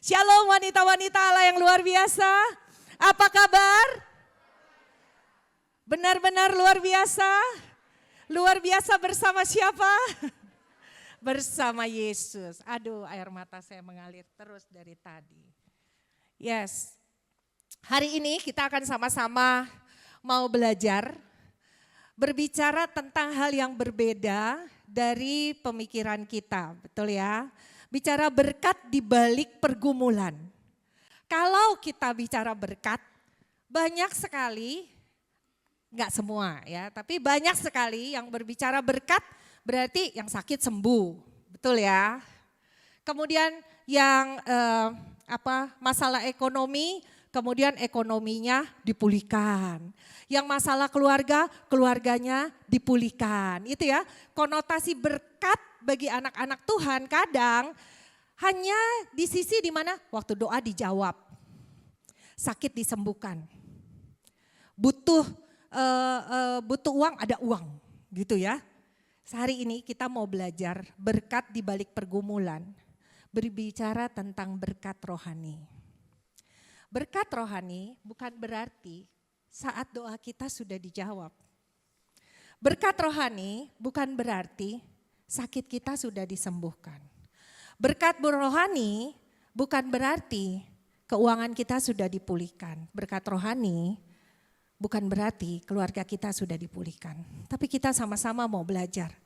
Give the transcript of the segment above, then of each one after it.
Shalom wanita-wanita Allah yang luar biasa. Apa kabar? Benar-benar luar biasa. Luar biasa bersama siapa? Bersama Yesus. Aduh, air mata saya mengalir terus dari tadi. Yes. Hari ini kita akan sama-sama mau belajar berbicara tentang hal yang berbeda dari pemikiran kita, betul ya? Bicara berkat di balik pergumulan. Kalau kita bicara berkat, banyak sekali, enggak semua ya, tapi banyak sekali yang berbicara berkat berarti yang sakit sembuh, betul ya? Kemudian yang masalah ekonomi, kemudian ekonominya dipulihkan. Yang masalah keluarga, keluarganya dipulihkan. Itu ya, konotasi berkat bagi anak-anak Tuhan kadang hanya di sisi di mana waktu doa dijawab. Sakit disembuhkan. Butuh uang, ada uang gitu ya. Hari ini kita mau belajar berkat di balik pergumulan. Berbicara tentang berkat rohani. Berkat rohani bukan berarti saat doa kita sudah dijawab. Berkat rohani bukan berarti sakit kita sudah disembuhkan. Berkat rohani bukan berarti keuangan kita sudah dipulihkan. Berkat rohani bukan berarti keluarga kita sudah dipulihkan. Tapi kita sama-sama mau belajar.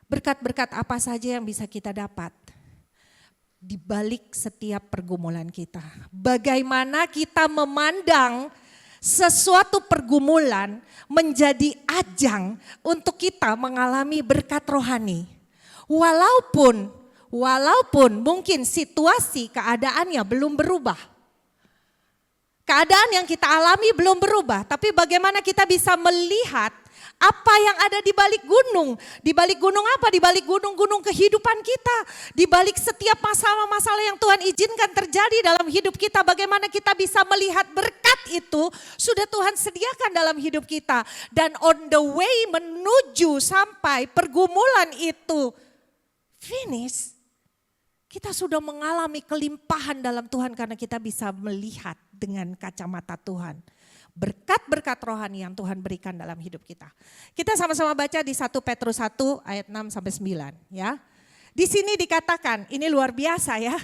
Berkat-berkat apa saja yang bisa kita dapat di balik setiap pergumulan kita. Bagaimana kita memandang sesuatu pergumulan menjadi ajang untuk kita mengalami berkat rohani. Walaupun mungkin situasi keadaannya belum berubah. Keadaan yang kita alami belum berubah, tapi bagaimana kita bisa melihat apa yang ada di balik gunung. Di balik gunung apa? Di balik gunung-gunung kehidupan kita. Di balik setiap masalah-masalah yang Tuhan izinkan terjadi dalam hidup kita. Bagaimana kita bisa melihat berkat itu sudah Tuhan sediakan dalam hidup kita. Dan on the way menuju sampai pergumulan itu finish. Kita sudah mengalami kelimpahan dalam Tuhan karena kita bisa melihat dengan kacamata Tuhan. Berkat-berkat rohani yang Tuhan berikan dalam hidup kita. Kita sama-sama baca di 1 Petrus 1 ayat 6 sampai 9 ya. Di sini dikatakan, ini luar biasa ya.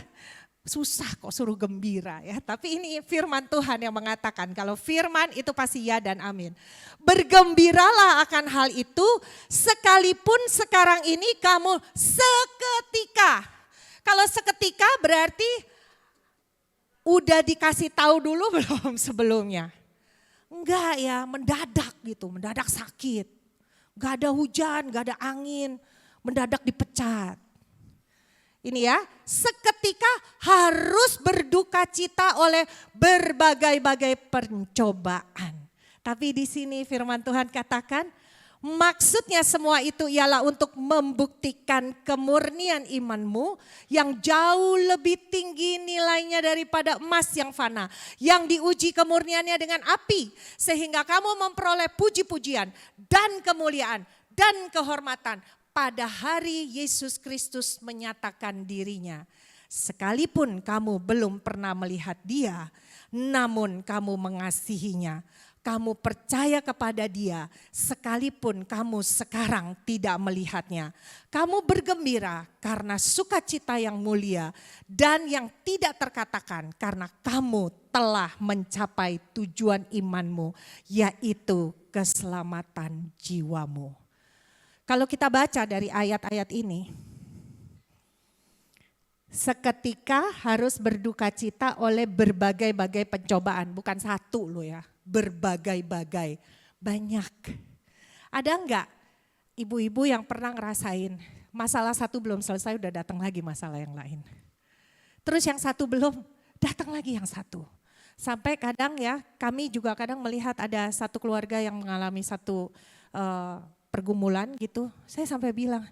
Susah kok suruh gembira ya, tapi ini firman Tuhan yang mengatakan kalau firman itu pasti ya dan amin. Bergembiralah akan hal itu sekalipun sekarang ini kamu seketika. Kalau seketika berarti udah dikasih tahu dulu belum sebelumnya? Enggak ya, mendadak gitu, mendadak sakit. Enggak ada hujan, enggak ada angin, mendadak dipecat. Ini ya, seketika harus berduka cita oleh berbagai-bagai pencobaan. Tapi di sini firman Tuhan katakan, maksudnya semua itu ialah untuk membuktikan kemurnian imanmu yang jauh lebih tinggi nilainya daripada emas yang fana. Yang diuji kemurniannya dengan api sehingga kamu memperoleh puji-pujian dan kemuliaan dan kehormatan pada hari Yesus Kristus menyatakan dirinya. Sekalipun kamu belum pernah melihat dia, namun kamu mengasihinya. Kamu percaya kepada dia sekalipun kamu sekarang tidak melihatnya. Kamu bergembira karena sukacita yang mulia dan yang tidak terkatakan karena kamu telah mencapai tujuan imanmu, yaitu keselamatan jiwamu. Kalau kita baca dari ayat-ayat ini, seketika harus berduka cita oleh berbagai-bagai pencobaan, bukan satu loh ya. Berbagai-bagai, banyak. Ada enggak ibu-ibu yang pernah ngerasain masalah satu belum selesai udah datang lagi masalah yang lain. Terus yang satu belum, datang lagi yang satu. Sampai kadang ya kami juga kadang melihat ada satu keluarga yang mengalami satu pergumulan gitu. Saya sampai bilang,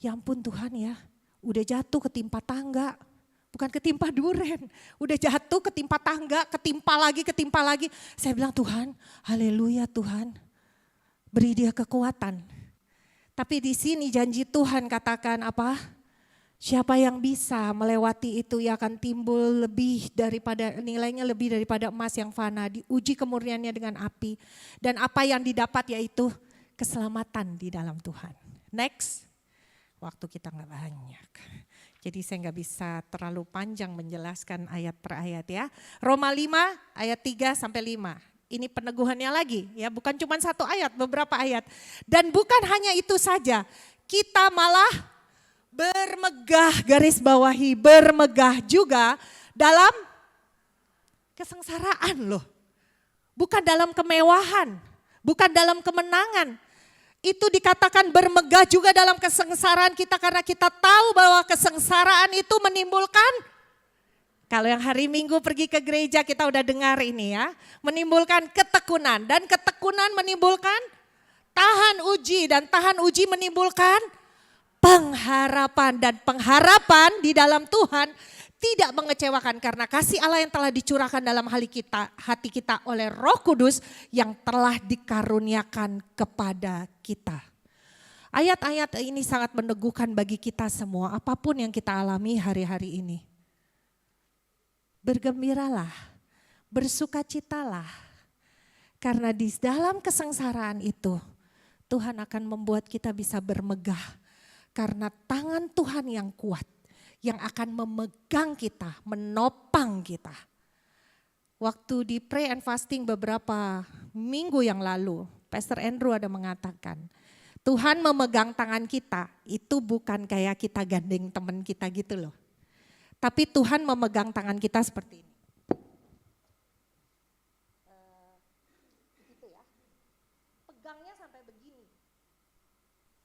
ya ampun Tuhan ya, udah jatuh ketimpa tangga. Bukan ketimpa duren, udah jatuh ketimpa tangga, ketimpa lagi. Saya bilang Tuhan, haleluya Tuhan, beri dia kekuatan. Tapi di sini janji Tuhan katakan apa? Siapa yang bisa melewati itu, ia akan timbul nilainya lebih daripada emas yang fana, diuji kemurniannya dengan api. Dan apa yang didapat yaitu keselamatan di dalam Tuhan. Next, waktu kita gak banyak. Jadi saya gak bisa terlalu panjang menjelaskan ayat per ayat ya. Roma 5 ayat 3 sampai 5. Ini peneguhannya lagi ya, bukan cuma satu ayat, beberapa ayat. Dan bukan hanya itu saja, kita malah bermegah, garis bawahi, bermegah juga dalam kesengsaraan loh. Bukan dalam kemewahan, bukan dalam kemenangan. Itu dikatakan bermegah juga dalam kesengsaraan kita karena kita tahu bahwa kesengsaraan itu menimbulkan, kalau yang hari Minggu pergi ke gereja kita udah dengar ini ya, menimbulkan ketekunan dan ketekunan menimbulkan tahan uji dan tahan uji menimbulkan pengharapan, dan pengharapan di dalam Tuhan tidak mengecewakan karena kasih Allah yang telah dicurahkan dalam hati kita oleh Roh Kudus yang telah dikaruniakan kepada kita. Ayat-ayat ini sangat meneguhkan bagi kita semua apapun yang kita alami hari-hari ini. Bergembiralah, bersukacitalah karena di dalam kesengsaraan itu Tuhan akan membuat kita bisa bermegah. Karena tangan Tuhan yang kuat, yang akan memegang kita, menopang kita. Waktu di pray and fasting beberapa minggu yang lalu, Pastor Andrew ada mengatakan, Tuhan memegang tangan kita, itu bukan kayak kita gandeng teman kita gitu loh. Tapi Tuhan memegang tangan kita seperti ini. Gitu ya. Pegangnya sampai begini.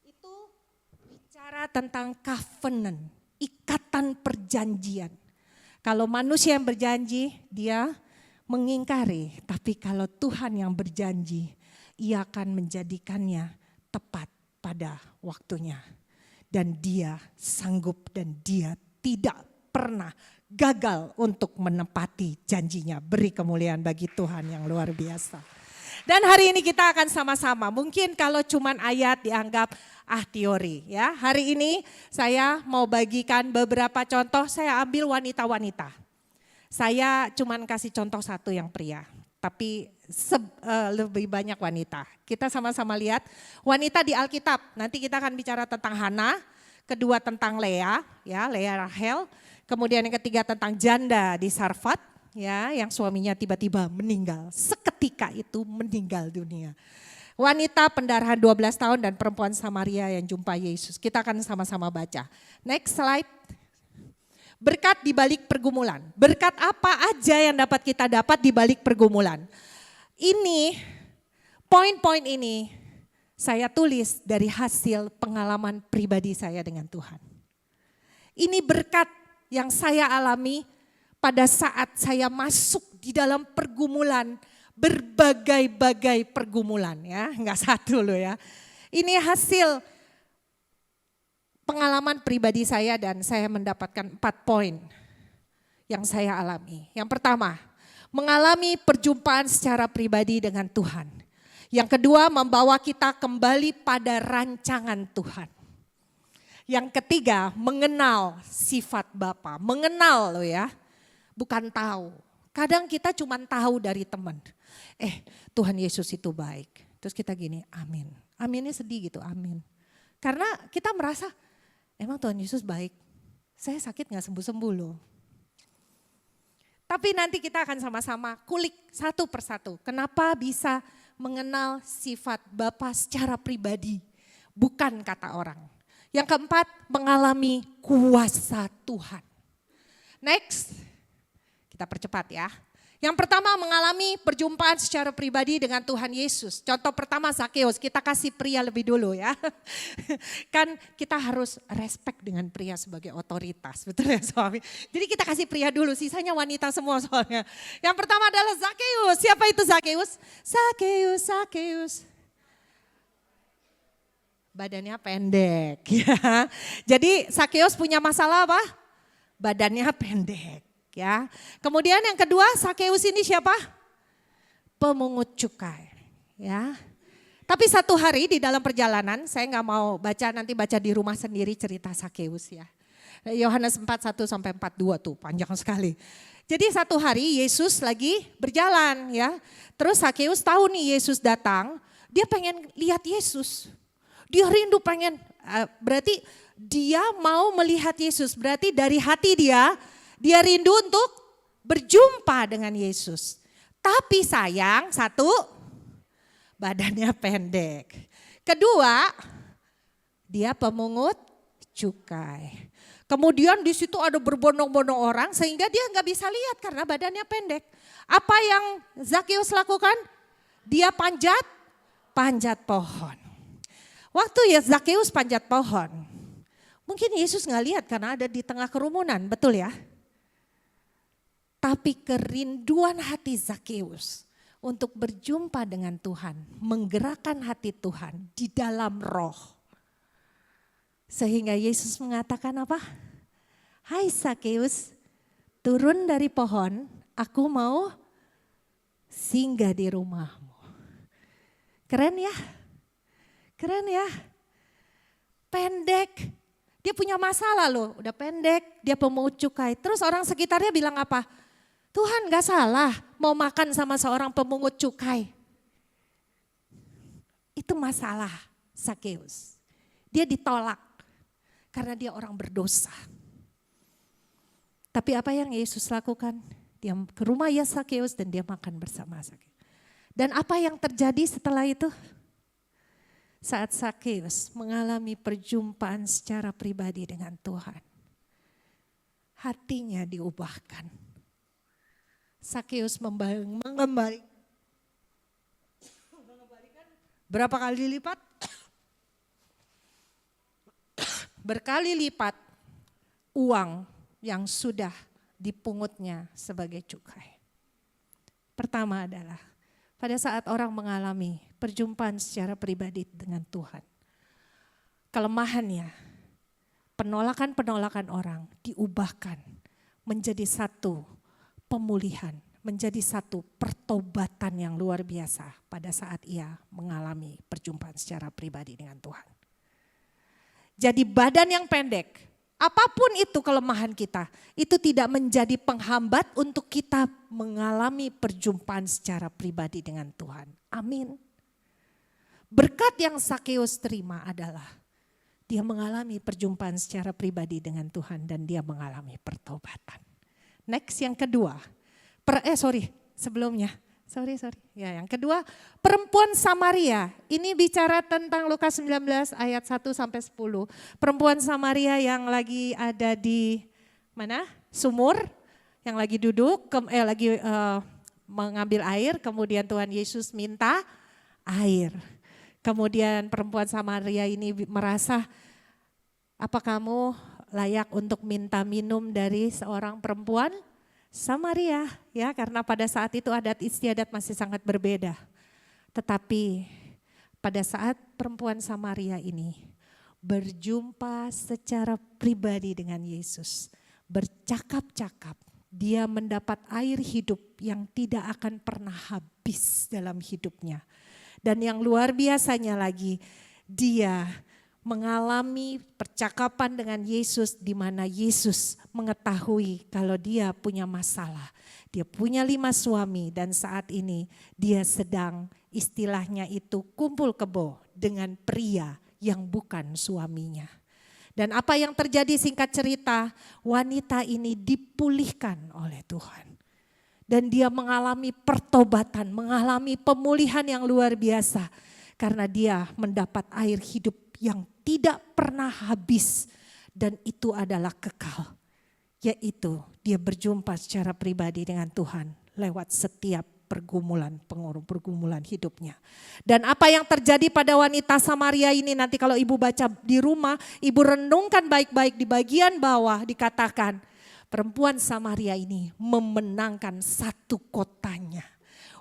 Itu bicara tentang covenant, ikatan perjanjian. Kalau manusia yang berjanji, dia mengingkari. Tapi kalau Tuhan yang berjanji, ia akan menjadikannya tepat pada waktunya. Dan dia sanggup dan dia tidak pernah gagal untuk menepati janjinya. Beri kemuliaan bagi Tuhan yang luar biasa. Dan hari ini kita akan sama-sama, mungkin kalau cuman ayat dianggap teori ya. Hari ini saya mau bagikan beberapa contoh, saya ambil wanita-wanita. Saya cuman kasih contoh satu yang pria, tapi lebih banyak wanita. Kita sama-sama lihat wanita di Alkitab, nanti kita akan bicara tentang Hana, kedua tentang Lea, ya Lea Rahel, kemudian yang ketiga tentang janda di Sarfat, ya yang suaminya tiba-tiba meninggal, seketika itu meninggal dunia. Wanita pendarahan 12 tahun dan perempuan Samaria yang jumpa Yesus. Kita akan sama-sama baca. Next slide. Berkat di balik pergumulan. Berkat apa aja yang dapat kita dapat di balik pergumulan. Ini, poin-poin ini saya tulis dari hasil pengalaman pribadi saya dengan Tuhan. Ini berkat yang saya alami pada saat saya masuk di dalam pergumulan, berbagai-bagai pergumulan ya, enggak satu loh ya. Ini hasil pengalaman pribadi saya dan saya mendapatkan 4 poin yang saya alami. Yang pertama, mengalami perjumpaan secara pribadi dengan Tuhan. Yang kedua, membawa kita kembali pada rancangan Tuhan. Yang ketiga, mengenal sifat Bapa, mengenal loh ya, bukan tahu. Kadang kita cuma tahu dari teman. Tuhan Yesus itu baik. Terus kita gini, amin. Aminnya sedih gitu, amin. Karena kita merasa, emang Tuhan Yesus baik. Saya sakit gak sembuh-sembuh loh. Tapi nanti kita akan sama-sama kulik satu persatu. Kenapa bisa mengenal sifat Bapa secara pribadi, bukan kata orang. Yang keempat, mengalami kuasa Tuhan. Next, kita percepat ya. Yang pertama, mengalami perjumpaan secara pribadi dengan Tuhan Yesus. Contoh pertama Zakeus, kita kasih pria lebih dulu ya. Kan kita harus respect dengan pria sebagai otoritas, betul ya suami. Jadi kita kasih pria dulu, sisanya wanita semua soalnya. Yang pertama adalah Zakeus. Siapa itu Zakeus? Zakeus. Badannya pendek ya. Jadi Zakeus punya masalah apa? Badannya pendek. Ya. Kemudian yang kedua, Zakeus ini siapa? Pemungut cukai. Ya. Tapi satu hari di dalam perjalanan, saya nggak mau baca, nanti baca di rumah sendiri cerita Zakeus ya. Yohanes 4:1-42 tuh panjang sekali. Jadi satu hari Yesus lagi berjalan ya. Terus Zakeus tahu nih Yesus datang, dia pengen lihat Yesus. Dia rindu pengen, berarti dia mau melihat Yesus. Berarti dari hati dia rindu untuk berjumpa dengan Yesus. Tapi sayang, satu, badannya pendek. Kedua, dia pemungut cukai. Kemudian di situ ada berbondong-bondong orang sehingga dia nggak bisa lihat karena badannya pendek. Apa yang Zakeus lakukan? Dia panjat pohon. Waktu ya Zakeus panjat pohon, mungkin Yesus nggak lihat karena ada di tengah kerumunan, betul ya? Tapi kerinduan hati Zakeus untuk berjumpa dengan Tuhan, menggerakkan hati Tuhan di dalam roh. Sehingga Yesus mengatakan apa? Hai Zakeus, turun dari pohon, aku mau singgah di rumahmu. Keren ya? Keren ya? Pendek, dia punya masalah loh, udah pendek, dia pemungut cukai. Terus orang sekitarnya bilang apa? Tuhan gak salah mau makan sama seorang pemungut cukai. Itu masalah Zakeus. Dia ditolak. Karena dia orang berdosa. Tapi apa yang Yesus lakukan? Dia ke rumah Zakeus dan dia makan bersama Zakeus. Dan apa yang terjadi setelah itu? Saat Zakeus mengalami perjumpaan secara pribadi dengan Tuhan. Hatinya diubahkan. Zakeus mengembalikan berapa kali lipat? Berkali lipat uang yang sudah dipungutnya sebagai cukai. Pertama adalah pada saat orang mengalami perjumpaan secara pribadi dengan Tuhan, kelemahannya, penolakan-penolakan orang diubahkan menjadi satu pemulihan, menjadi satu pertobatan yang luar biasa pada saat ia mengalami perjumpaan secara pribadi dengan Tuhan. Jadi badan yang pendek, apapun itu kelemahan kita, itu tidak menjadi penghambat untuk kita mengalami perjumpaan secara pribadi dengan Tuhan. Amin. Berkat yang Zakeus terima adalah dia mengalami perjumpaan secara pribadi dengan Tuhan dan dia mengalami pertobatan. Next yang kedua, sebelumnya. Ya, yang kedua, perempuan Samaria. Ini bicara tentang Lukas 19 ayat 1-10. Perempuan Samaria yang lagi ada di mana? Sumur, yang lagi duduk, mengambil air, kemudian Tuhan Yesus minta air. Kemudian perempuan Samaria ini merasa, apa kamu layak untuk minta minum dari seorang perempuan Samaria, ya, karena pada saat itu adat istiadat masih sangat berbeda. Tetapi pada saat perempuan Samaria ini berjumpa secara pribadi dengan Yesus, bercakap-cakap, dia mendapat air hidup yang tidak akan pernah habis dalam hidupnya. Dan yang luar biasanya lagi, dia mengalami percakapan dengan Yesus di mana Yesus mengetahui kalau dia punya masalah. Dia punya 5 suami dan saat ini dia sedang istilahnya itu kumpul kebo dengan pria yang bukan suaminya. Dan apa yang terjadi singkat cerita, wanita ini dipulihkan oleh Tuhan. Dan dia mengalami pertobatan, mengalami pemulihan yang luar biasa. Karena dia mendapat air hidup yang tidak pernah habis dan itu adalah kekal. Yaitu dia berjumpa secara pribadi dengan Tuhan lewat setiap pergumulan hidupnya. Dan apa yang terjadi pada wanita Samaria ini nanti kalau ibu baca di rumah, ibu renungkan baik-baik di bagian bawah dikatakan perempuan Samaria ini memenangkan satu kotanya.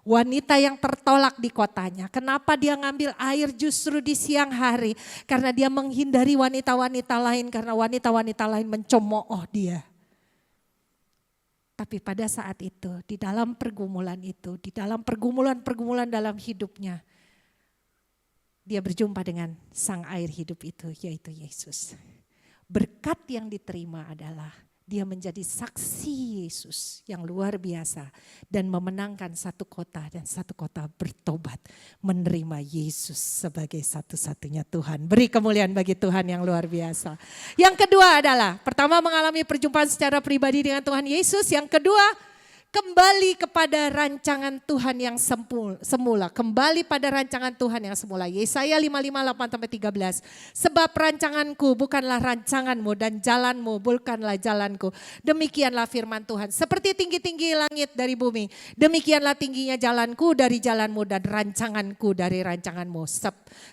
Wanita yang tertolak di kotanya. Kenapa dia ngambil air justru di siang hari? Karena dia menghindari wanita-wanita lain. Karena wanita-wanita lain mencemooh dia. Tapi pada saat itu, di dalam pergumulan itu, di dalam pergumulan dalam hidupnya, dia berjumpa dengan sang air hidup itu, yaitu Yesus. Berkat yang diterima adalah dia menjadi saksi Yesus yang luar biasa dan memenangkan satu kota dan satu kota bertobat menerima Yesus sebagai satu-satunya Tuhan. Beri kemuliaan bagi Tuhan yang luar biasa. Yang kedua adalah pertama mengalami perjumpaan secara pribadi dengan Tuhan Yesus. Yang kedua kembali kepada rancangan Tuhan yang semula. Kembali pada rancangan Tuhan yang semula. Yesaya 55:8-13. Sebab rancanganku bukanlah rancanganmu dan jalanmu bukanlah jalanku. Demikianlah firman Tuhan. Seperti tinggi-tinggi langit dari bumi. Demikianlah tingginya jalanku dari jalanmu dan rancanganku dari rancanganmu.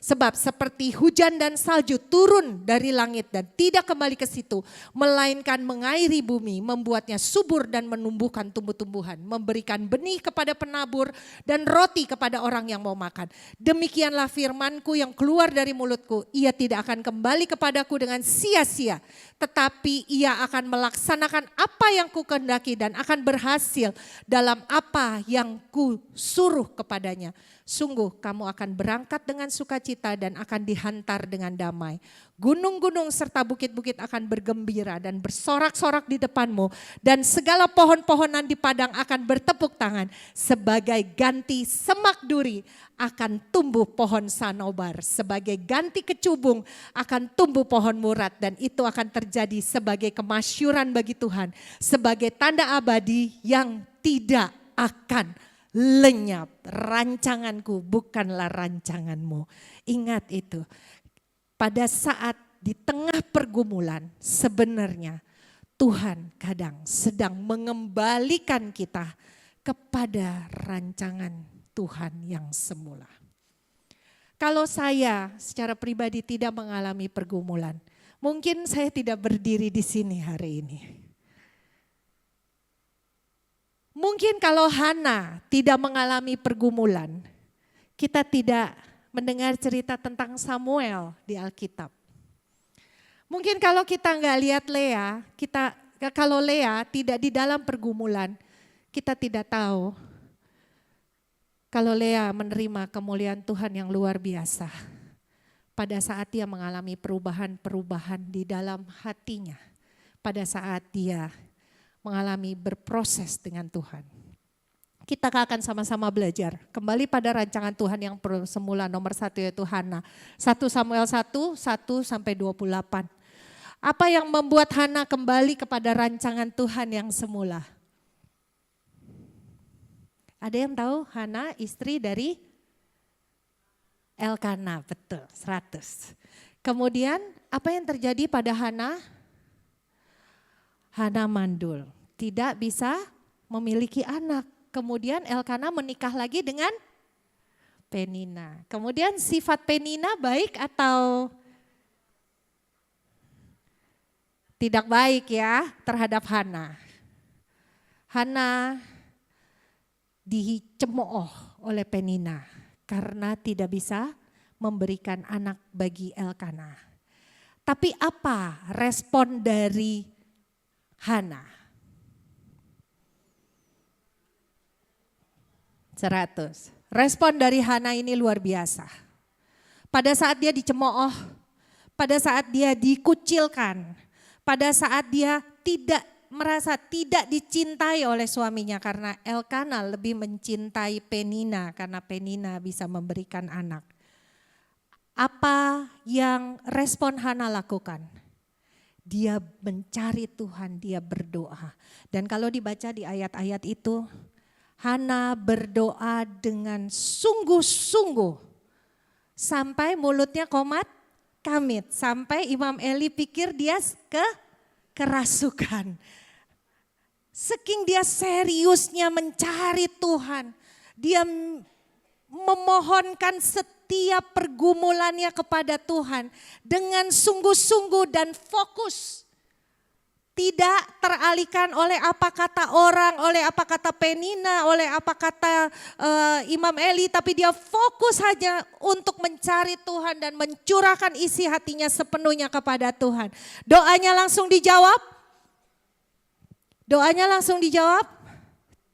Sebab seperti hujan dan salju turun dari langit dan tidak kembali ke situ. Melainkan mengairi bumi, membuatnya subur dan menumbuhkan tumbuh-tumbuhan, memberikan benih kepada penabur dan roti kepada orang yang mau makan. Demikianlah firmanku yang keluar dari mulutku, ia tidak akan kembali kepadaku dengan sia-sia, tetapi ia akan melaksanakan apa yang kukehendaki dan akan berhasil dalam apa yang ku suruh kepadanya. Sungguh kamu akan berangkat dengan sukacita dan akan dihantar dengan damai. Gunung-gunung serta bukit-bukit akan bergembira dan bersorak-sorak di depanmu. Dan segala pohon-pohonan di padang akan bertepuk tangan. Sebagai ganti semak duri akan tumbuh pohon sanobar. Sebagai ganti kecubung akan tumbuh pohon murat. Dan itu akan terjadi sebagai kemasyuran bagi Tuhan. Sebagai tanda abadi yang tidak akan lenyap. Rancanganku bukanlah rancanganmu. Ingat itu. Pada saat di tengah pergumulan sebenarnya Tuhan kadang sedang mengembalikan kita kepada rancangan Tuhan yang semula. Kalau saya secara pribadi tidak mengalami pergumulan, mungkin saya tidak berdiri di sini hari ini. Mungkin kalau Hana tidak mengalami pergumulan, kita tidak mendengar cerita tentang Samuel di Alkitab. Mungkin kalau kita nggak lihat Lea, kalau Lea tidak di dalam pergumulan, kita tidak tahu kalau Lea menerima kemuliaan Tuhan yang luar biasa. Pada saat dia mengalami perubahan-perubahan di dalam hatinya. Pada saat dia mengalami berproses dengan Tuhan. Kita akan sama-sama belajar. Kembali pada rancangan Tuhan yang semula nomor 1 yaitu Hana. 1 Samuel 1:1-28. Apa yang membuat Hana kembali kepada rancangan Tuhan yang semula? Ada yang tahu? Hana istri dari Elkana, betul 100. Kemudian apa yang terjadi pada Hana? Hana mandul, tidak bisa memiliki anak. Kemudian Elkana menikah lagi dengan Penina. Kemudian sifat Penina baik atau tidak baik ya terhadap Hana. Hana dicemooh oleh Penina karena tidak bisa memberikan anak bagi Elkana. Tapi apa respon dari Hana? 100. Respon dari Hana ini luar biasa. Pada saat dia dicemooh, pada saat dia dikucilkan, pada saat dia tidak merasa tidak dicintai oleh suaminya karena Elkana lebih mencintai Penina karena Penina bisa memberikan anak. Apa yang respon Hana lakukan? Dia mencari Tuhan, dia berdoa. Dan kalau dibaca di ayat-ayat itu, Hana berdoa dengan sungguh-sungguh. Sampai mulutnya kamit. Sampai Imam Eli pikir dia kerasukan. Saking dia seriusnya mencari Tuhan. Dia memohonkan setiap pergumulannya kepada Tuhan dengan sungguh-sungguh dan fokus. Tidak teralihkan oleh apa kata orang, oleh apa kata Penina, oleh apa kata Imam Eli. Tapi dia fokus saja untuk mencari Tuhan dan mencurahkan isi hatinya sepenuhnya kepada Tuhan. Doanya langsung dijawab? Doanya langsung dijawab?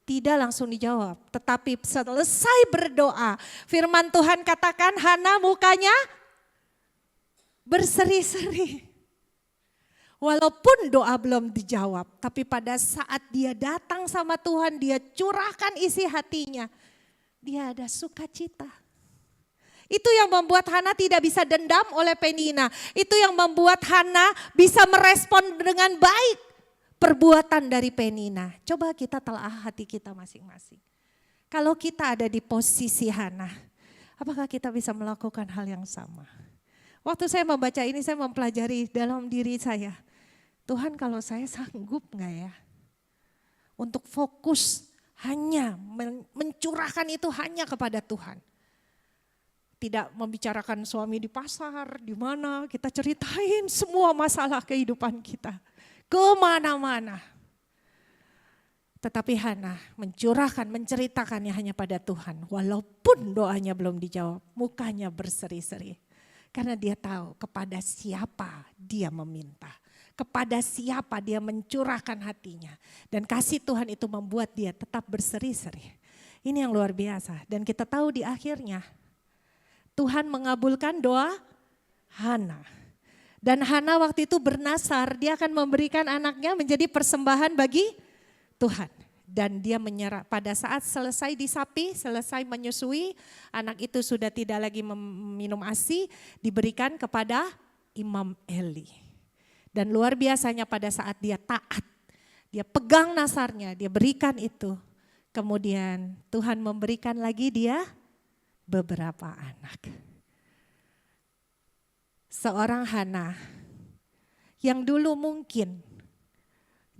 Tidak langsung dijawab. Tetapi selesai berdoa, firman Tuhan katakan Hana mukanya berseri-seri. Walaupun doa belum dijawab, tapi pada saat dia datang sama Tuhan, dia curahkan isi hatinya, dia ada sukacita. Itu yang membuat Hana tidak bisa dendam oleh Penina. Itu yang membuat Hana bisa merespon dengan baik perbuatan dari Penina. Coba kita telah hati kita masing-masing. Kalau kita ada di posisi Hana, apakah kita bisa melakukan hal yang sama? Waktu saya membaca ini, saya mempelajari dalam diri saya. Tuhan, kalau saya sanggup gak ya untuk fokus hanya mencurahkan itu hanya kepada Tuhan. Tidak membicarakan suami di pasar, di mana kita ceritain semua masalah kehidupan kita. Kemana-mana. Tetapi Hana mencurahkan, menceritakannya hanya pada Tuhan. Walaupun doanya belum dijawab, mukanya berseri-seri. Karena dia tahu kepada siapa dia meminta. Kepada siapa dia mencurahkan hatinya. Dan kasih Tuhan itu membuat dia tetap berseri-seri. Ini yang luar biasa. Dan kita tahu di akhirnya Tuhan mengabulkan doa Hana. Dan Hana waktu itu bernasar, dia akan memberikan anaknya menjadi persembahan bagi Tuhan. Dan dia menyerah pada saat selesai disapi, selesai menyusui, anak itu sudah tidak lagi minum ASI, diberikan kepada Imam Eli. Dan luar biasanya pada saat dia taat, dia pegang nasarnya, dia berikan itu. Kemudian Tuhan memberikan lagi dia beberapa anak. Seorang Hana yang dulu mungkin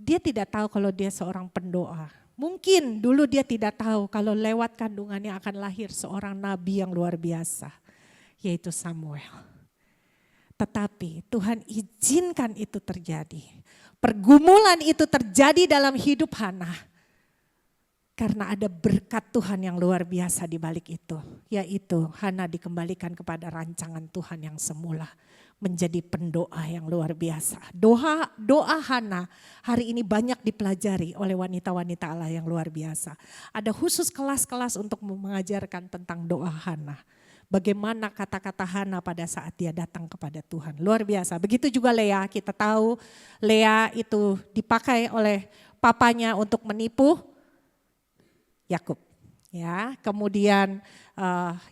dia tidak tahu kalau dia seorang pendoa. Mungkin dulu dia tidak tahu kalau lewat kandungannya akan lahir seorang nabi yang luar biasa, yaitu Samuel. Tetapi Tuhan izinkan itu terjadi. Pergumulan itu terjadi dalam hidup Hana. Karena ada berkat Tuhan yang luar biasa di balik itu. Yaitu Hana dikembalikan kepada rancangan Tuhan yang semula. Menjadi pendoa yang luar biasa. Doa Hana hari ini banyak dipelajari oleh wanita-wanita Allah yang luar biasa. Ada khusus kelas-kelas untuk mengajarkan tentang doa Hana. Bagaimana kata-kata Hana pada saat dia datang kepada Tuhan. Luar biasa. Begitu juga Lea, kita tahu Lea itu dipakai oleh papanya untuk menipu Yakub. Ya, kemudian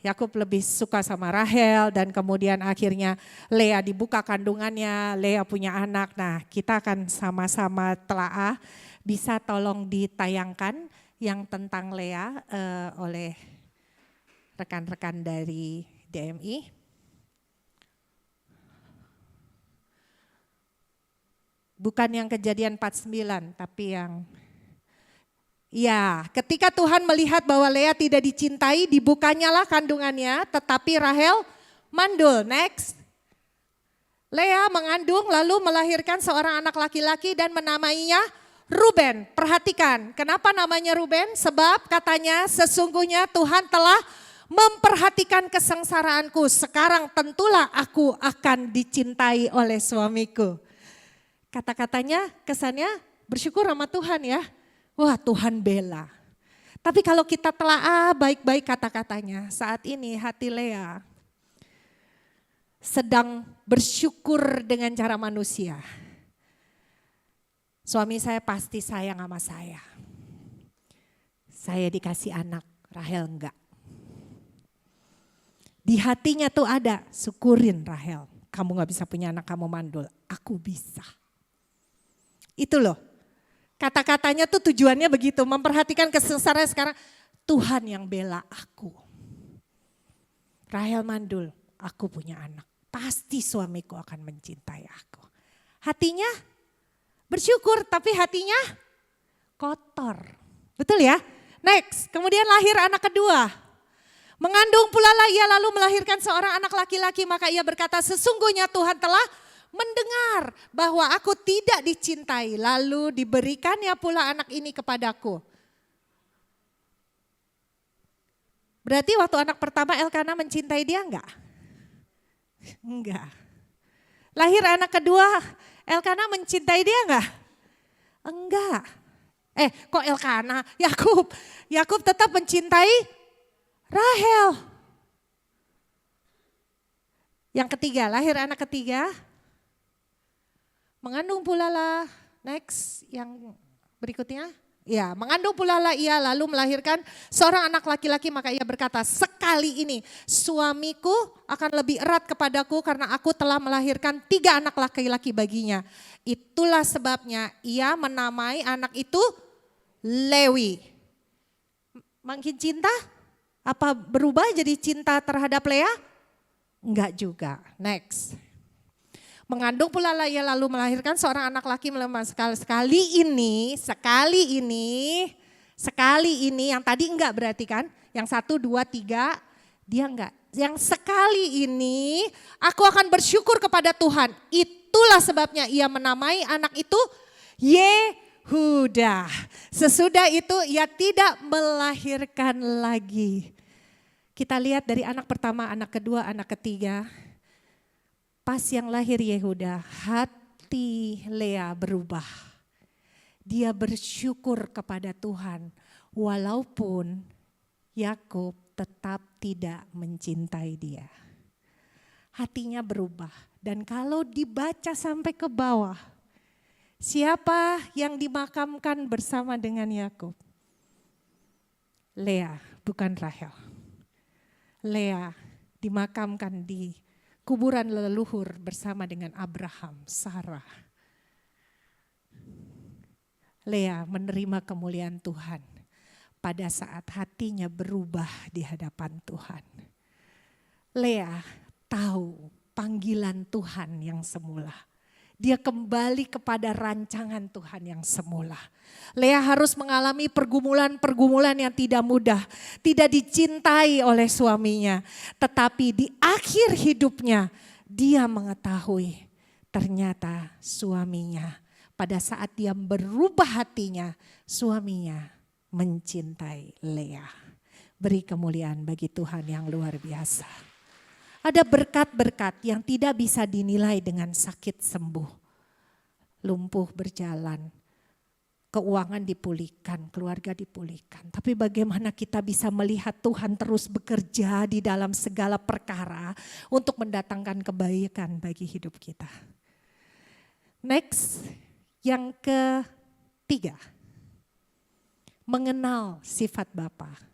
Yakub lebih suka sama Rahel dan kemudian akhirnya Lea dibuka kandungannya, Lea punya anak. Nah, kita akan sama-sama telaah. Bisa tolong ditayangkan yang tentang Lea oleh rekan-rekan dari DMI. Bukan yang Kejadian 49, tapi yang ya, ketika Tuhan melihat bahwa Lea tidak dicintai, dibukanyalah kandungannya, tetapi Rahel mandul. Next. Lea mengandung lalu melahirkan seorang anak laki-laki dan menamainya Ruben. Perhatikan, kenapa namanya Ruben? Sebab katanya sesungguhnya Tuhan telah memperhatikan kesengsaraanku. Sekarang tentulah aku akan dicintai oleh suamiku. Kata-katanya kesannya bersyukur sama Tuhan ya. Wah, Tuhan bela. Tapi kalau kita telaah baik-baik kata-katanya, saat ini hati Lea sedang bersyukur dengan cara manusia. Suami saya pasti sayang sama saya. Saya dikasih anak, Rahel enggak. Di hatinya tuh ada, syukurin Rahel. Kamu gak bisa punya anak, kamu mandul. Aku bisa. Itu loh. Kata-katanya tuh tujuannya begitu, memperhatikan kesengsaraan sekarang. Tuhan yang bela aku. Rahel mandul, aku punya anak. Pasti suamiku akan mencintai aku. Hatinya bersyukur, tapi hatinya kotor. Betul ya? Next, kemudian lahir anak kedua. Mengandung pula lah ia lalu melahirkan seorang anak laki-laki, maka ia berkata sesungguhnya Tuhan telah mendengar bahwa aku tidak dicintai, lalu diberikannya pula anak ini kepadaku. Berarti waktu anak pertama Elkana mencintai dia enggak? Enggak. Lahir anak kedua Elkana mencintai dia enggak? Enggak. Kok Elkana? Yakub tetap mencintai Rahel. Yang ketiga, lahir anak ketiga. Mengandung pula lah, next yang berikutnya. Ya, mengandung pula lah ia lalu melahirkan seorang anak laki-laki, maka ia berkata, sekali ini suamiku akan lebih erat kepadaku karena aku telah melahirkan 3 anak laki-laki baginya. Itulah sebabnya ia menamai anak itu Lewi. Makin cinta? Apa berubah jadi cinta terhadap Lea? Enggak juga. Next. Mengandung pula lah ia lalu melahirkan seorang anak laki sekali ini yang tadi enggak berarti kan? Yang 1, 2, 3 dia enggak. Yang sekali ini aku akan bersyukur kepada Tuhan. Itulah sebabnya ia menamai anak itu Yehuda. Sesudah itu ia tidak melahirkan lagi. Kita lihat dari anak pertama, anak kedua, anak ketiga. Pas yang lahir Yehuda, hati Lea berubah. Dia bersyukur kepada Tuhan walaupun Yakub tetap tidak mencintai dia. Hatinya berubah dan kalau dibaca sampai ke bawah, siapa yang dimakamkan bersama dengan Yakub? Lea, bukan Rahel. Lea dimakamkan di kuburan leluhur bersama dengan Abraham, Sarah. Lea menerima kemuliaan Tuhan pada saat hatinya berubah di hadapan Tuhan. Lea tahu panggilan Tuhan yang semula. Dia kembali kepada rancangan Tuhan yang semula. Lea harus mengalami pergumulan-pergumulan yang tidak mudah. Tidak dicintai oleh suaminya. Tetapi di akhir hidupnya dia mengetahui ternyata suaminya. Pada saat dia berubah hatinya, suaminya mencintai Lea. Beri kemuliaan bagi Tuhan yang luar biasa. Ada berkat-berkat yang tidak bisa dinilai dengan sakit sembuh. Lumpuh berjalan, keuangan dipulihkan, keluarga dipulihkan. Tapi bagaimana kita bisa melihat Tuhan terus bekerja di dalam segala perkara untuk mendatangkan kebaikan bagi hidup kita. Next, yang ketiga. Mengenal sifat Bapa.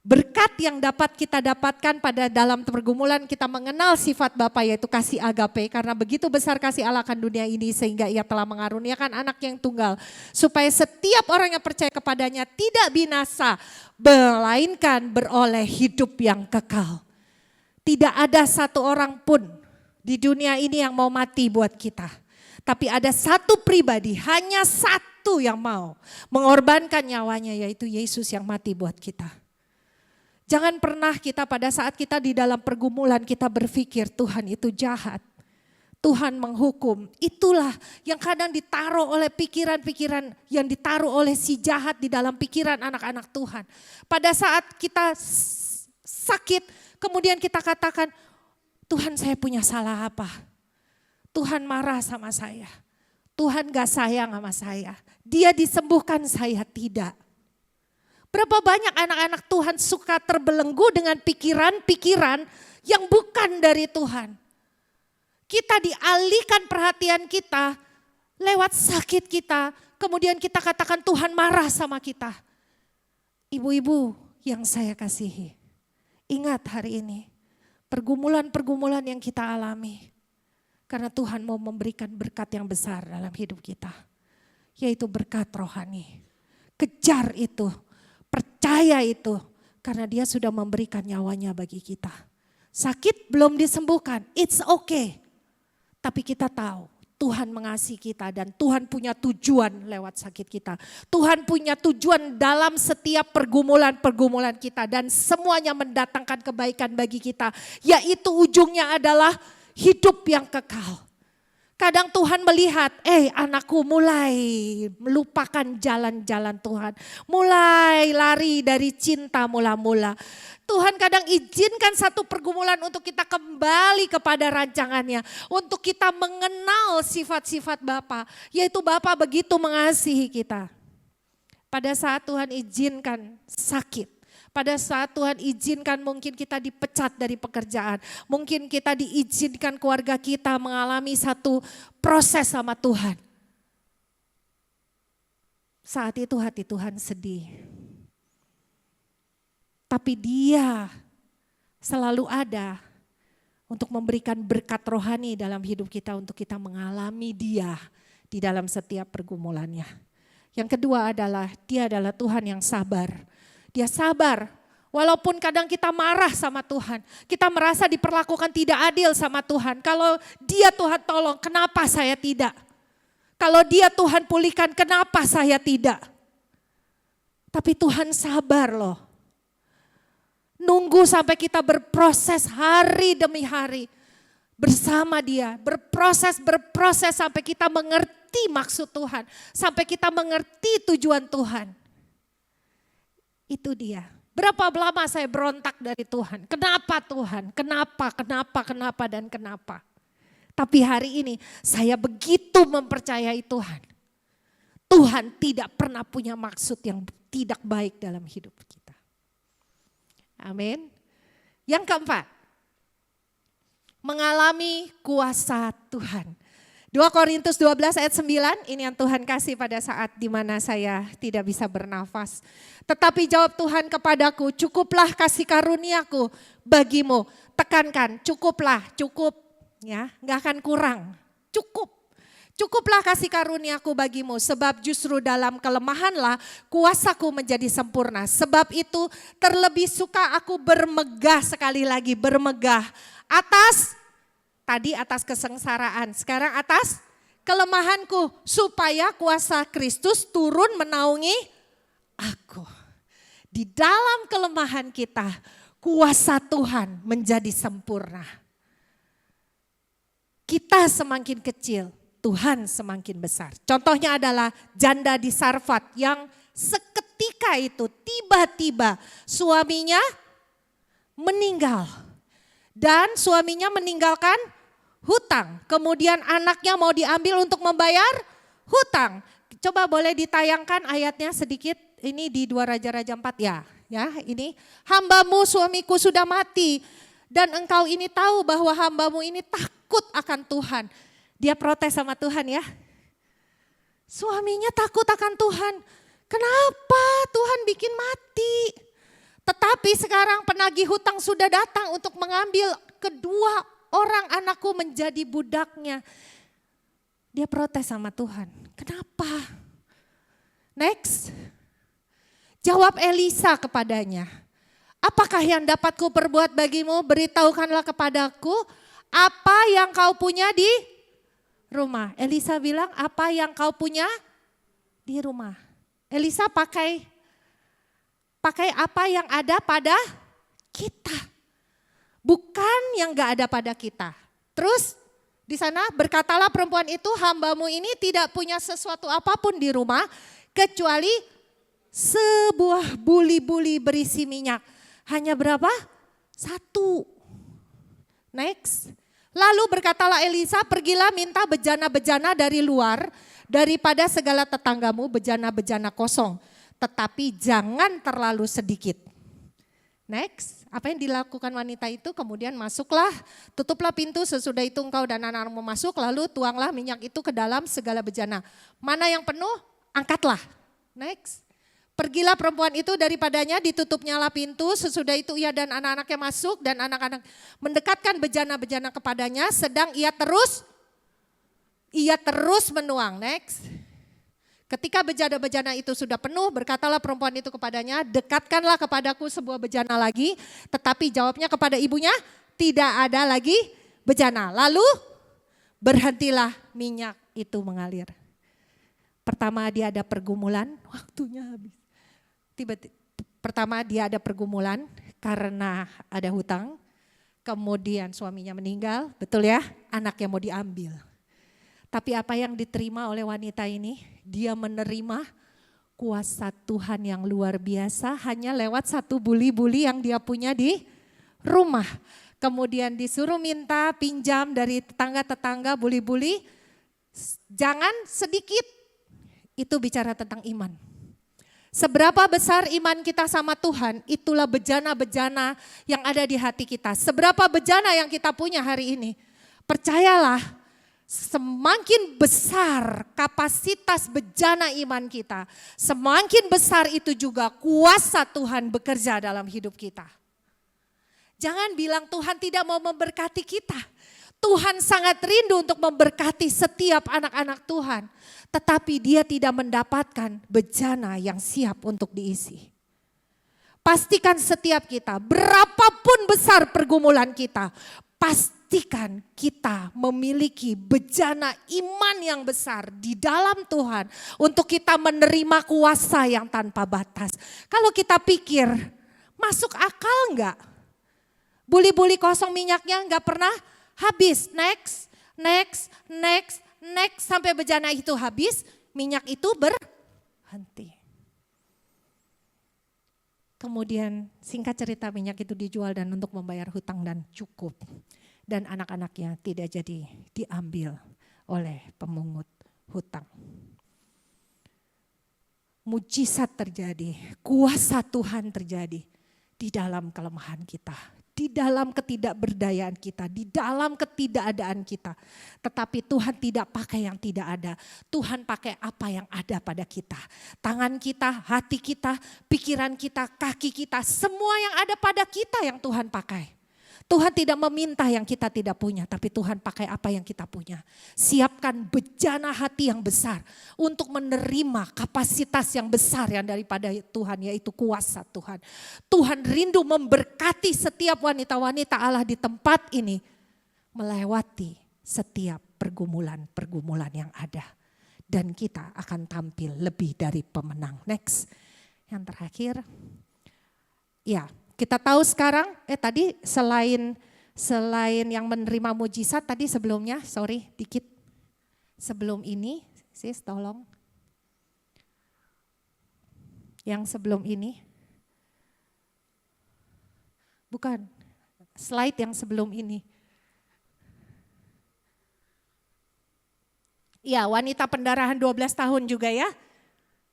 Berkat yang dapat kita dapatkan pada dalam pergumulan kita mengenal sifat Bapa yaitu kasih agape. Karena begitu besar kasih Allah akan dunia ini sehingga ia telah mengaruniakan anak yang tunggal. Supaya setiap orang yang percaya kepadanya tidak binasa melainkan beroleh hidup yang kekal. Tidak ada satu orang pun di dunia ini yang mau mati buat kita. Tapi ada satu pribadi, hanya satu yang mau mengorbankan nyawanya yaitu Yesus yang mati buat kita. Jangan pernah kita pada saat kita di dalam pergumulan kita berpikir Tuhan itu jahat. Tuhan menghukum. Itulah yang kadang ditaruh oleh pikiran-pikiran yang ditaruh oleh si jahat di dalam pikiran anak-anak Tuhan. Pada saat kita sakit kemudian kita katakan Tuhan saya punya salah apa? Tuhan marah sama saya. Tuhan gak sayang sama saya. Dia disembuhkan saya tidak. Berapa banyak anak-anak Tuhan suka terbelenggu dengan pikiran-pikiran yang bukan dari Tuhan. Kita dialihkan perhatian kita lewat sakit kita. Kemudian kita katakan Tuhan marah sama kita. Ibu-ibu yang saya kasihi. Ingat hari ini pergumulan-pergumulan yang kita alami. Karena Tuhan mau memberikan berkat yang besar dalam hidup kita. Yaitu berkat rohani. Kejar itu. Percaya itu karena dia sudah memberikan nyawanya bagi kita. Sakit belum disembuhkan, it's okay. Tapi kita tahu Tuhan mengasihi kita dan Tuhan punya tujuan lewat sakit kita. Tuhan punya tujuan dalam setiap pergumulan-pergumulan kita dan semuanya mendatangkan kebaikan bagi kita. Yaitu ujungnya adalah hidup yang kekal. Kadang Tuhan melihat, anakku mulai melupakan jalan-jalan Tuhan. Mulai lari dari cinta mula-mula. Tuhan kadang izinkan satu pergumulan untuk kita kembali kepada rancangannya. Untuk kita mengenal sifat-sifat Bapa. Yaitu Bapa begitu mengasihi kita. Pada saat Tuhan izinkan sakit. Pada saat Tuhan izinkan mungkin kita dipecat dari pekerjaan. Mungkin kita diizinkan keluarga kita mengalami satu proses sama Tuhan. Saat itu hati Tuhan sedih. Tapi Dia selalu ada untuk memberikan berkat rohani dalam hidup kita untuk kita mengalami Dia di dalam setiap pergumulannya. Yang kedua adalah Dia adalah Tuhan yang sabar. Dia sabar, walaupun kadang kita marah sama Tuhan. Kita merasa diperlakukan tidak adil sama Tuhan. Kalau Dia Tuhan tolong, kenapa saya tidak? Kalau Dia Tuhan pulihkan, kenapa saya tidak? Tapi Tuhan sabar loh. Nunggu sampai kita berproses hari demi hari bersama Dia. Berproses sampai kita mengerti maksud Tuhan. Sampai kita mengerti tujuan Tuhan. Itu Dia. Berapa lama saya berontak dari Tuhan. Kenapa Tuhan? Kenapa dan kenapa. Tapi hari ini saya begitu mempercayai Tuhan. Tuhan tidak pernah punya maksud yang tidak baik dalam hidup kita. Amin. Yang keempat, mengalami kuasa Tuhan. 2 Korintus 12 ayat 9, ini yang Tuhan kasih pada saat dimana saya tidak bisa bernafas. Tetapi jawab Tuhan kepadaku, cukuplah kasih karuniaku bagimu. Tekankan, cukuplah, cukup ya, gak akan kurang, cukup. Cukuplah kasih karuniaku bagimu, sebab justru dalam kelemahanlah kuasaku menjadi sempurna. Sebab itu terlebih suka aku bermegah, sekali lagi bermegah atas kesengsaraan, sekarang atas kelemahanku, supaya kuasa Kristus turun menaungi aku. Di dalam kelemahan kita, kuasa Tuhan menjadi sempurna. Kita semakin kecil, Tuhan semakin besar. Contohnya adalah janda di Sarfat yang seketika itu tiba-tiba suaminya meninggal. Dan suaminya meninggalkan hutang. Kemudian anaknya mau diambil untuk membayar hutang. Coba boleh ditayangkan ayatnya sedikit. Ini di 2 Raja-Raja 4 ya. Ya, ini hambamu suamiku sudah mati. Dan engkau ini tahu bahwa hambamu ini takut akan Tuhan. Dia protes sama Tuhan ya. Suaminya takut akan Tuhan. Kenapa Tuhan bikin mati? Tetapi sekarang penagih hutang sudah datang untuk mengambil kedua orang anakku menjadi budaknya. Dia protes sama Tuhan. Kenapa? Next. Jawab Elisa kepadanya. Apakah yang dapat ku perbuat bagimu? Beritahukanlah kepadaku apa yang kau punya di rumah. Elisa bilang apa yang kau punya di rumah. Elisa pakai apa yang ada pada kita. Bukan yang gak ada pada kita. Terus di sana berkatalah perempuan itu, hambamu ini tidak punya sesuatu apapun di rumah kecuali sebuah buli-buli berisi minyak. Hanya berapa? 1. Next. Lalu berkatalah Elisa, pergilah minta bejana-bejana dari luar daripada segala tetanggamu, bejana-bejana kosong. Tetapi jangan terlalu sedikit. Next, apa yang dilakukan wanita itu? Kemudian masuklah, tutuplah pintu, sesudah itu engkau dan anak-anakmu masuk, lalu tuanglah minyak itu ke dalam segala bejana. Mana yang penuh, angkatlah. Next, pergilah perempuan itu daripadanya, ditutupnyalah pintu, sesudah itu ia dan anak-anaknya masuk dan anak-anak mendekatkan bejana-bejana kepadanya, sedang ia terus menuang. Next. Ketika bejana-bejana itu sudah penuh, berkatalah perempuan itu kepadanya, dekatkanlah kepadaku sebuah bejana lagi. Tetapi jawabnya kepada ibunya, tidak ada lagi bejana. Lalu berhentilah minyak itu mengalir. Pertama dia ada pergumulan, waktunya habis. Pertama dia ada pergumulan karena ada hutang. Kemudian suaminya meninggal, betul ya, anaknya mau diambil. Tapi apa yang diterima oleh wanita ini? Dia menerima kuasa Tuhan yang luar biasa hanya lewat satu buli-buli yang dia punya di rumah. Kemudian disuruh minta pinjam dari tetangga-tetangga buli-buli. Jangan sedikit, itu bicara tentang iman. Seberapa besar iman kita sama Tuhan, itulah bejana-bejana yang ada di hati kita. Seberapa bejana yang kita punya hari ini. Percayalah, semakin besar kapasitas bejana iman kita, semakin besar itu juga kuasa Tuhan bekerja dalam hidup kita. Jangan bilang Tuhan tidak mau memberkati kita. Tuhan sangat rindu untuk memberkati setiap anak-anak Tuhan. Tetapi dia tidak mendapatkan bejana yang siap untuk diisi. Pastikan setiap kita, berapapun besar pergumulan kita, pastikan kita memiliki bejana iman yang besar di dalam Tuhan. Untuk kita menerima kuasa yang tanpa batas. Kalau kita pikir, masuk akal enggak? Buli-buli kosong minyaknya enggak pernah habis. Next, sampai bejana itu habis, minyak itu berhenti. Kemudian singkat cerita minyak itu dijual dan untuk membayar hutang dan cukup. Dan anak-anaknya tidak jadi diambil oleh pemungut hutang. Mujizat terjadi, kuasa Tuhan terjadi di dalam kelemahan kita. Di dalam ketidakberdayaan kita, di dalam ketidakadaan kita. Tetapi Tuhan tidak pakai yang tidak ada. Tuhan pakai apa yang ada pada kita. Tangan kita, hati kita, pikiran kita, kaki kita. Semua yang ada pada kita yang Tuhan pakai. Tuhan tidak meminta yang kita tidak punya, tapi Tuhan pakai apa yang kita punya. Siapkan bejana hati yang besar untuk menerima kapasitas yang besar yang daripada Tuhan, yaitu kuasa Tuhan. Tuhan rindu memberkati setiap wanita-wanita Allah di tempat ini melewati setiap pergumulan-pergumulan yang ada. Dan kita akan tampil lebih dari pemenang. Next, yang terakhir, ya. Kita tahu sekarang, tadi selain yang menerima mujizat tadi sebelumnya, dikit. Sebelum ini, sis tolong. Yang sebelum ini. Bukan, slide yang sebelum ini. Ya, wanita pendarahan 12 tahun juga ya.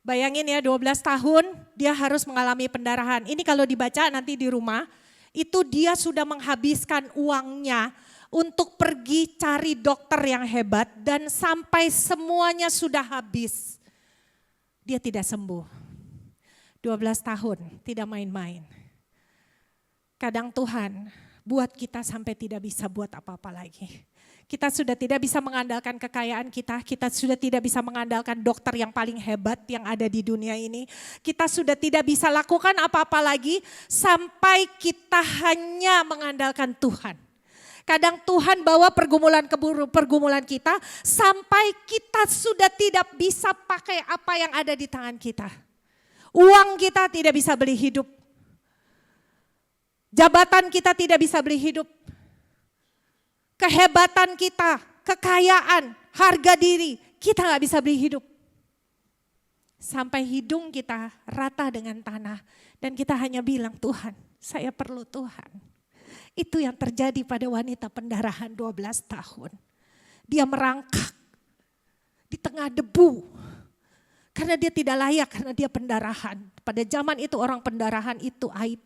Bayangin ya 12 tahun dia harus mengalami pendarahan. Ini kalau dibaca nanti di rumah, itu dia sudah menghabiskan uangnya untuk pergi cari dokter yang hebat dan sampai semuanya sudah habis. Dia tidak sembuh. 12 tahun, tidak main-main. Kadang Tuhan buat kita sampai tidak bisa buat apa-apa lagi. Kita sudah tidak bisa mengandalkan kekayaan kita sudah tidak bisa mengandalkan dokter yang paling hebat yang ada di dunia ini. Kita sudah tidak bisa lakukan apa-apa lagi sampai kita hanya mengandalkan Tuhan. Kadang Tuhan bawa pergumulan kita sampai kita sudah tidak bisa pakai apa yang ada di tangan kita. Uang kita tidak bisa beli hidup. Jabatan kita tidak bisa beli hidup. Kehebatan kita, kekayaan, harga diri, kita gak bisa beli hidup. Sampai hidung kita rata dengan tanah dan kita hanya bilang, Tuhan, saya perlu Tuhan. Itu yang terjadi pada wanita pendarahan 12 tahun. Dia merangkak di tengah debu karena dia tidak layak, karena dia pendarahan. Pada zaman itu orang pendarahan itu aib.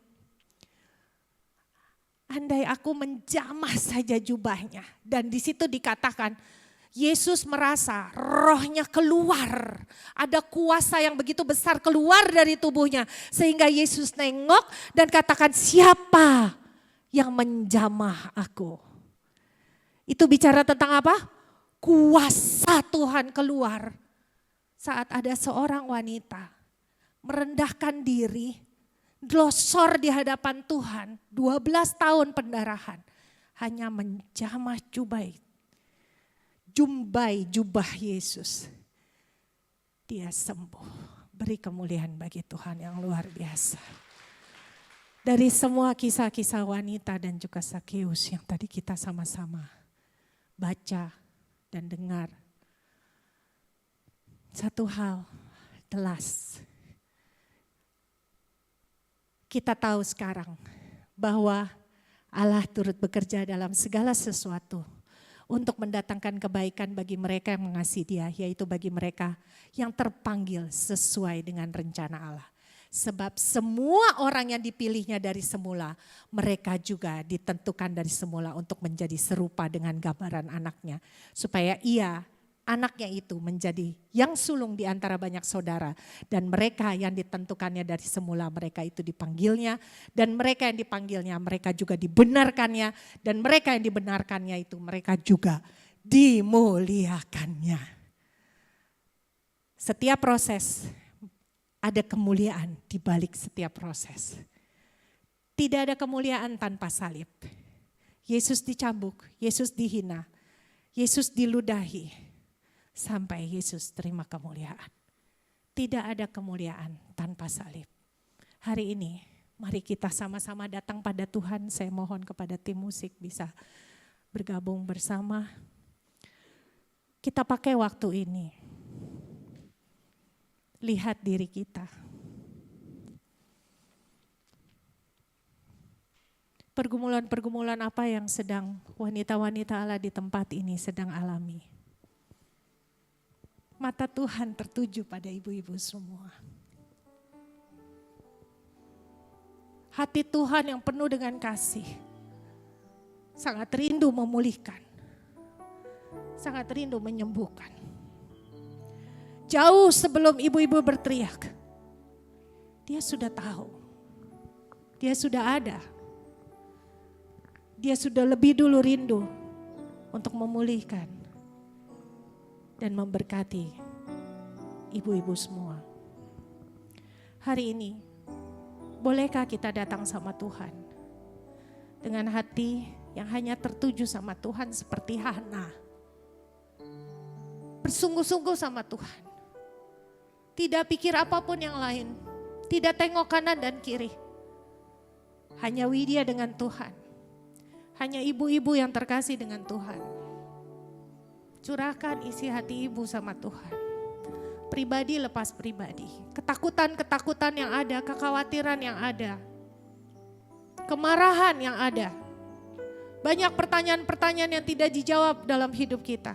Andai aku menjamah saja jubahnya. Dan di situ dikatakan Yesus merasa rohnya keluar. Ada kuasa yang begitu besar keluar dari tubuhnya. Sehingga Yesus nengok dan katakan, siapa yang menjamah aku? Itu bicara tentang apa? Kuasa Tuhan keluar. Saat ada seorang wanita merendahkan diri, glosor di hadapan Tuhan, 12 tahun pendarahan, hanya menjamah jubah Yesus. Dia sembuh. Beri kemuliaan bagi Tuhan yang luar biasa. Dari semua kisah-kisah wanita dan juga Sakeus yang tadi kita sama-sama baca dan dengar, satu hal jelas. Kita tahu sekarang bahwa Allah turut bekerja dalam segala sesuatu untuk mendatangkan kebaikan bagi mereka yang mengasihi Dia, yaitu bagi mereka yang terpanggil sesuai dengan rencana Allah. Sebab semua orang yang dipilihnya dari semula, mereka juga ditentukan dari semula untuk menjadi serupa dengan gambaran anaknya. Supaya anaknya itu menjadi yang sulung di antara banyak saudara. Dan mereka yang ditentukannya dari semula, mereka itu dipanggilnya. Dan mereka yang dipanggilnya, mereka juga dibenarkannya. Dan mereka yang dibenarkannya itu, mereka juga dimuliakannya. Setiap proses ada kemuliaan di balik setiap proses. Tidak ada kemuliaan tanpa salib. Yesus dicambuk, Yesus dihina, Yesus diludahi, sampai Yesus terima kemuliaan. Tidak ada kemuliaan tanpa salib. Hari ini mari kita sama-sama datang pada Tuhan. Saya mohon kepada tim musik bisa bergabung bersama. Kita pakai waktu ini. Lihat diri kita. Pergumulan-pergumulan apa yang sedang wanita-wanita Allah di tempat ini sedang alami. Mata Tuhan tertuju pada ibu-ibu semua. Hati Tuhan yang penuh dengan kasih. Sangat rindu memulihkan. Sangat rindu menyembuhkan. Jauh sebelum ibu-ibu berteriak, Dia sudah tahu, Dia sudah ada, Dia sudah lebih dulu rindu untuk memulihkan dan memberkati ibu-ibu semua. Hari ini, bolehkah kita datang sama Tuhan dengan hati yang hanya tertuju sama Tuhan seperti Hana, bersungguh-sungguh sama Tuhan. Tidak pikir apapun yang lain. Tidak tengok kanan dan kiri. Hanya Widya dengan Tuhan. Hanya ibu-ibu yang terkasih dengan Tuhan. Curahkan isi hati ibu sama Tuhan. Pribadi lepas pribadi. Ketakutan-ketakutan yang ada, kekhawatiran yang ada. Kemarahan yang ada. Banyak pertanyaan-pertanyaan yang tidak dijawab dalam hidup kita.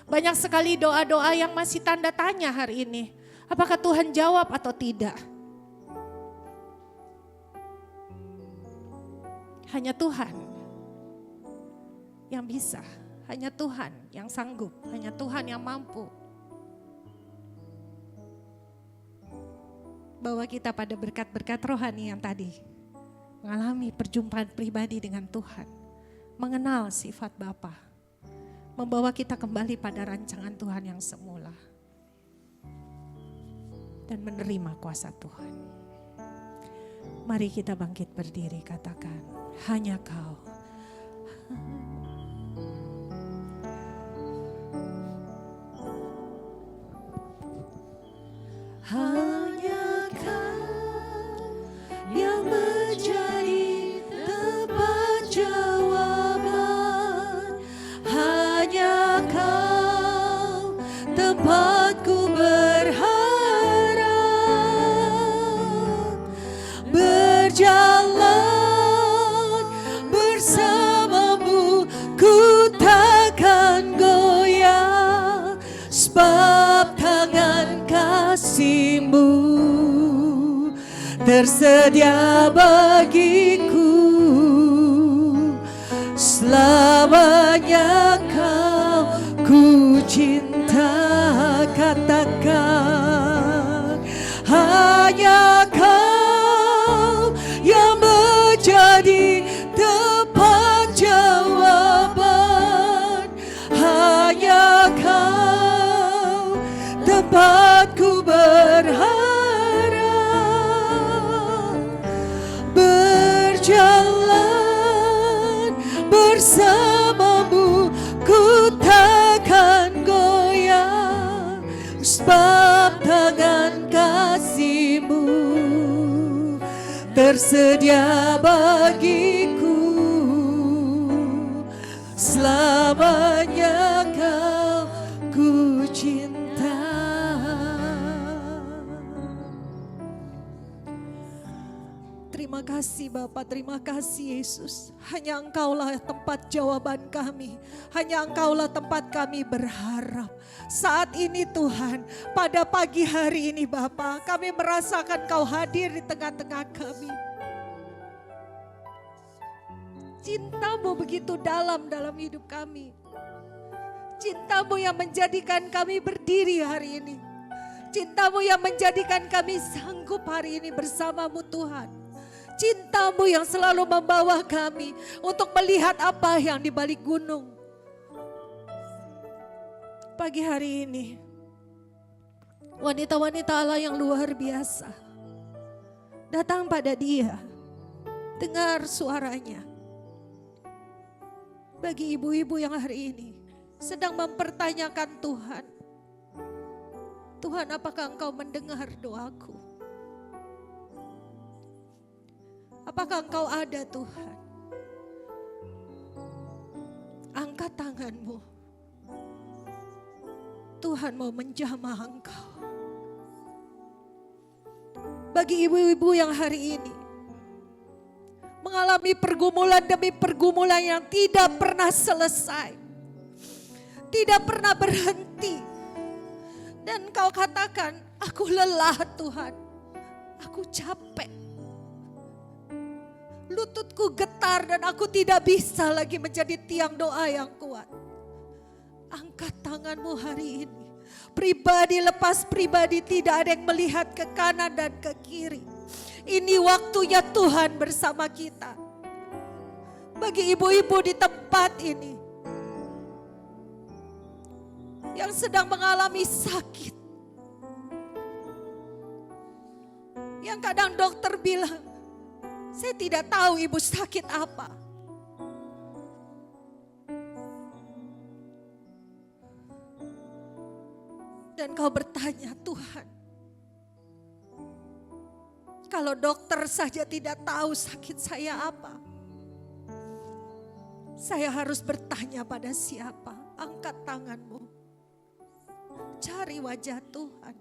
Banyak sekali doa-doa yang masih tanda tanya hari ini. Apakah Tuhan jawab atau tidak? Hanya Tuhan yang bisa, hanya Tuhan yang sanggup, hanya Tuhan yang mampu. Bawa kita pada berkat-berkat rohani yang tadi. Mengalami perjumpaan pribadi dengan Tuhan. Mengenal sifat Bapa. Membawa kita kembali pada rancangan Tuhan yang semula. Dan menerima kuasa Tuhan. Mari kita bangkit berdiri, katakan, hanya Kau. Hanya Kau yang menjadi tempat jawaban. Hanya Kau tempatku berjalan bersamamu, ku takkan goyah, sebab tangan kasih-Mu tersedia bagiku. Selamanya Kau ku cinta, katakan hanya Kau yang menjadi tempat jawaban. Hanya Kau tempatku berharap, berjalan bersamamu, ku takkan goyah, sebab tangan kasih-Mu tersedia bagiku. Selamanya Kau ku cinta. Terima kasih Bapa, terima kasih Yesus. Hanya Engkaulah tempat jawaban kami. Hanya Engkaulah tempat kami berharap. Saat ini Tuhan, pada pagi hari ini Bapa, kami merasakan Kau hadir di tengah-tengah kami. Cinta-Mu begitu dalam hidup kami. Cinta-Mu yang menjadikan kami berdiri hari ini. Cinta-Mu yang menjadikan kami sanggup hari ini bersama-Mu Tuhan. Cinta-Mu yang selalu membawa kami untuk melihat apa yang di balik gunung. Pagi hari ini, wanita-wanita Allah yang luar biasa datang pada Dia, dengar suaranya. Bagi ibu-ibu yang hari ini sedang mempertanyakan Tuhan, Tuhan, apakah Engkau mendengar doaku? Apakah Engkau ada Tuhan? Angkat tangan-Mu. Tuhan mau menjamah Engkau. Bagi ibu-ibu yang hari ini mengalami pergumulan demi pergumulan yang tidak pernah selesai, tidak pernah berhenti, dan Kau katakan, aku lelah Tuhan, aku capek. Lututku getar dan aku tidak bisa lagi menjadi tiang doa yang kuat. Angkat tangan-Mu hari ini. Pribadi lepas pribadi, tidak ada yang melihat ke kanan dan ke kiri. Ini waktunya Tuhan bersama kita. Bagi ibu-ibu di tempat ini yang sedang mengalami sakit, yang kadang dokter bilang, saya tidak tahu ibu sakit apa. Dan kau bertanya, Tuhan, kalau dokter saja tidak tahu sakit saya apa, saya harus bertanya pada siapa? Angkat tangan-Mu, cari wajah Tuhan.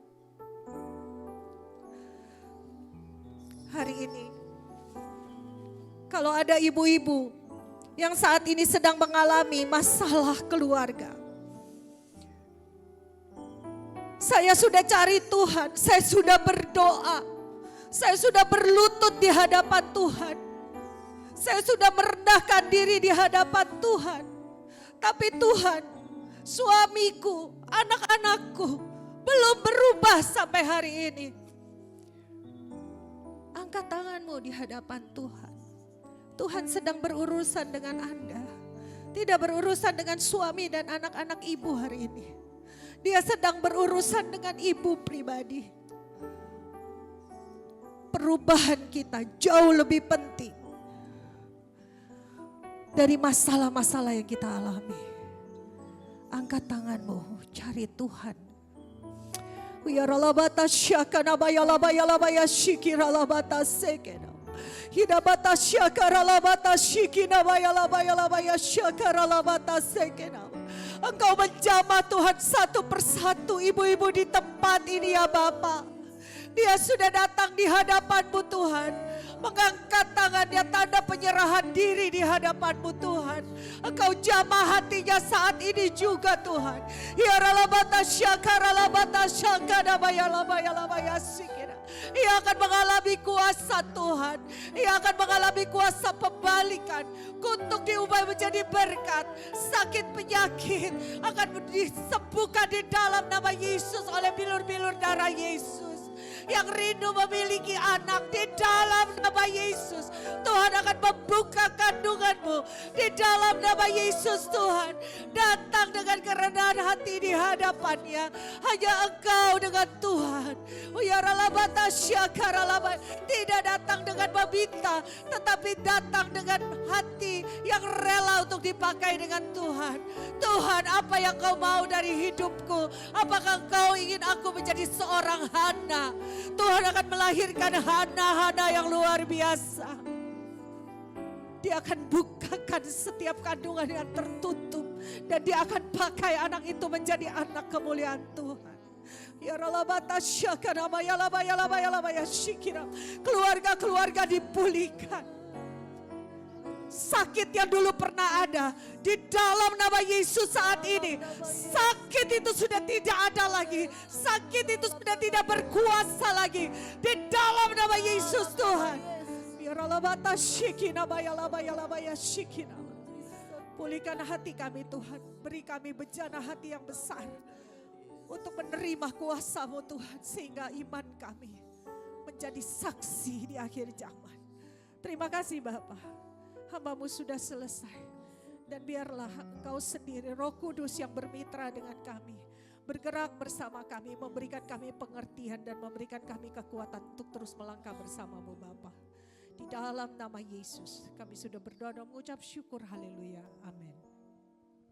Hari ini, kalau ada ibu-ibu yang saat ini sedang mengalami masalah keluarga, saya sudah cari Tuhan, saya sudah berdoa, saya sudah berlutut di hadapan Tuhan, saya sudah merendahkan diri di hadapan Tuhan. Tapi Tuhan, suamiku, anak-anakku belum berubah sampai hari ini. Angkat tangan-Mu di hadapan Tuhan. Tuhan sedang berurusan dengan Anda, tidak berurusan dengan suami dan anak-anak ibu hari ini. Dia sedang berurusan dengan ibu pribadi. Perubahan kita jauh lebih penting dari masalah-masalah yang kita alami. Angkat tangan-Mu, cari Tuhan. Uyaralabata syakana bayalabaya shikiralabata sekena. Hidabata syakaralabata shikina bayalabaya syakaralabata sekena. Engkau menjamah Tuhan satu persatu ibu-ibu di tempat ini ya Bapa. Dia sudah datang di hadapan-Mu Tuhan, mengangkat tangannya tanda penyerahan diri di hadapan-Mu Tuhan. Engkau jamah hatinya saat ini juga Tuhan. Ya ralabata syakaralabata syakana bayalabaya sikina. Ia akan mengalami kuasa Tuhan. Ia akan mengalami kuasa pembalikan. Kutuk diubah menjadi berkat. Sakit penyakit akan disembuhkan di dalam nama Yesus oleh bilur-bilur darah Yesus. Yang rindu memiliki anak di dalam nama Yesus, Tuhan akan membuka kandungan-Mu di dalam nama Yesus. Tuhan datang dengan kerendahan hati di hadapannya. Hanya Engkau dengan Tuhan. Tidak datang dengan meminta, tetapi datang dengan hati yang rela untuk dipakai dengan Tuhan. Tuhan, apa yang Kau mau dari hidupku? Apakah Kau ingin aku menjadi seorang Hana? Tuhan akan melahirkan Hana-Hana yang luar biasa. Dia akan bukakan setiap kandungan yang tertutup. Dan dia akan pakai anak itu menjadi anak kemuliaan Tuhan. Ya ralabata syakana maya laba ya laba ya laba ya shikira. Keluarga-keluarga dipulihkan. Sakit yang dulu pernah ada di dalam nama Yesus saat ini, sakit itu sudah tidak ada lagi. Sakit itu sudah tidak berkuasa lagi di dalam nama Yesus Tuhan. Biar alabata shikina baya laba ya laba ya shikina. Pulihkan hati kami Tuhan, beri kami bejana hati yang besar untuk menerima kuasa-Mu Tuhan, sehingga iman kami menjadi saksi di akhir zaman. Terima kasih Bapa. Hamba-Mu sudah selesai. Dan biarlah Engkau sendiri, Roh Kudus yang bermitra dengan kami, bergerak bersama kami, memberikan kami pengertian dan memberikan kami kekuatan untuk terus melangkah bersama-Mu Bapa. Di dalam nama Yesus kami sudah berdoa dan mengucap syukur. Haleluya. Amin.